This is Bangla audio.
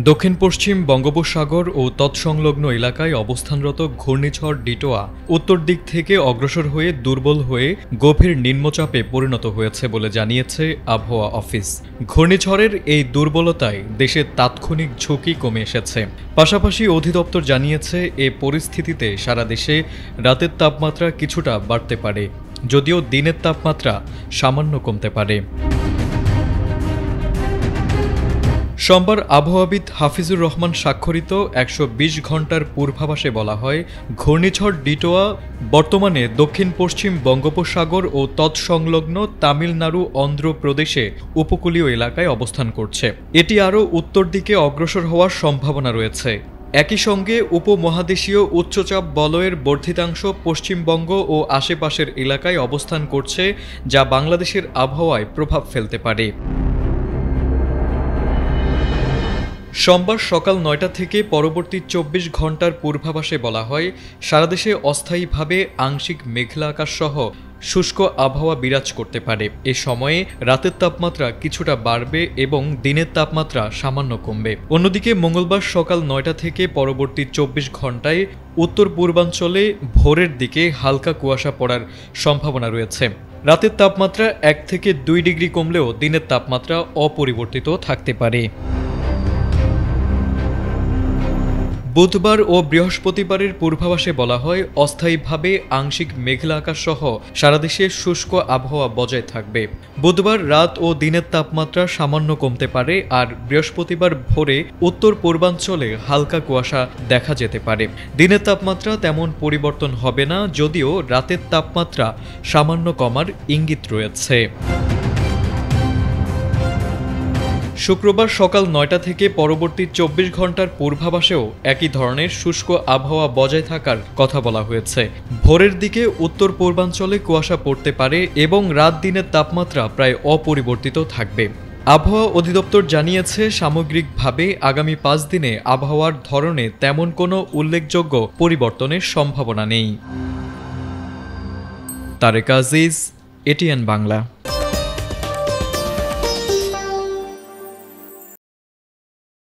দক্ষিণ পশ্চিম বঙ্গোপসাগর ও তৎসংলগ্ন এলাকায় অবস্থানরত ঘূর্ণিঝড় ডিটোয়া উত্তর দিক থেকে অগ্রসর হয়ে দুর্বল হয়ে গভীর নিম্নচাপে পরিণত হয়েছে বলে জানিয়েছে আবহাওয়া অফিস। ঘূর্ণিঝড়ের এই দুর্বলতায় দেশের তাৎক্ষণিক ঝুঁকি কমে এসেছে। পাশাপাশি অধিদপ্তর জানিয়েছে এ পরিস্থিতিতে সারা দেশে রাতের তাপমাত্রা কিছুটা বাড়তে পারে, যদিও দিনের তাপমাত্রা সামান্য কমতে পারে। সোমবার আবহাওয়াবিদ হাফিজুর রহমান স্বাক্ষরিত ১২০ ঘণ্টার পূর্বাভাসে বলা হয়, ঘূর্ণিঝড় ডিটোয়া বর্তমানে দক্ষিণ পশ্চিম বঙ্গোপসাগর ও তৎসংলগ্ন তামিলনাড়ু অন্ধ্রপ্রদেশে উপকূলীয় এলাকায় অবস্থান করছে। এটি আরও উত্তর দিকে অগ্রসর হওয়ার সম্ভাবনা রয়েছে। একই সঙ্গে উপমহাদেশীয় উচ্চচাপ বলয়ের বর্ধিতাংশ পশ্চিমবঙ্গ ও আশেপাশের এলাকায় অবস্থান করছে, যা বাংলাদেশের আবহাওয়ায় প্রভাব ফেলতে পারে। সোমবার সকাল ৯টা থেকে পরবর্তী ২৪ ঘণ্টার পূর্বাভাসে বলা হয়, সারা দেশে অস্থায়ীভাবে আংশিক মেঘলা আকাশ সহ শুষ্ক আবহাওয়া বিরাজ করতে পারে। এ সময়ে রাতের তাপমাত্রা কিছুটা বাড়বে এবং দিনের তাপমাত্রা সামান্য কমবে। অন্যদিকে মঙ্গলবার সকাল ৯টা থেকে পরবর্তী ২৪ ঘণ্টায় উত্তর পূর্বাঞ্চলে ভোরের দিকে হালকা কুয়াশা পড়ার সম্ভাবনা রয়েছে। রাতের তাপমাত্রা ১ থেকে ২ ডিগ্রি কমলেও দিনের তাপমাত্রা অপরিবর্তিত থাকতে পারে। বুধবার ও বৃহস্পতিবারের পূর্বাভাসে বলা হয়, অস্থায়ীভাবে আংশিক মেঘলা আকাশ সহ সারা দেশে শুষ্ক আবহাওয়া বজায় থাকবে। বুধবার রাত ও দিনের তাপমাত্রা সামান্য কমতে পারে, আর বৃহস্পতিবার ভোরে উত্তর পূর্বাঞ্চলে হালকা কুয়াশা দেখা যেতে পারে। দিনের তাপমাত্রা তেমন পরিবর্তন হবে না, যদিও রাতের তাপমাত্রা সামান্য কমার ইঙ্গিত রয়েছে। শুক্রবার সকাল ৯টা থেকে পরবর্তী ২৪ ঘণ্টার পূর্বাভাসেও একই ধরনের শুষ্ক আবহাওয়া বজায় থাকার কথা বলা হয়েছে। ভোরের দিকে উত্তর পূর্বাঞ্চলে কুয়াশা পড়তে পারে এবং রাত দিনের তাপমাত্রা প্রায় অপরিবর্তিত থাকবে। আবহাওয়া অধিদপ্তর জানিয়েছে, সামগ্রিকভাবে আগামী ৫ দিনে আবহাওয়ার ধরনে তেমন কোনো উল্লেখযোগ্য পরিবর্তনের সম্ভাবনা নেই। তারেক আজিজ, এটিএন বাংলা।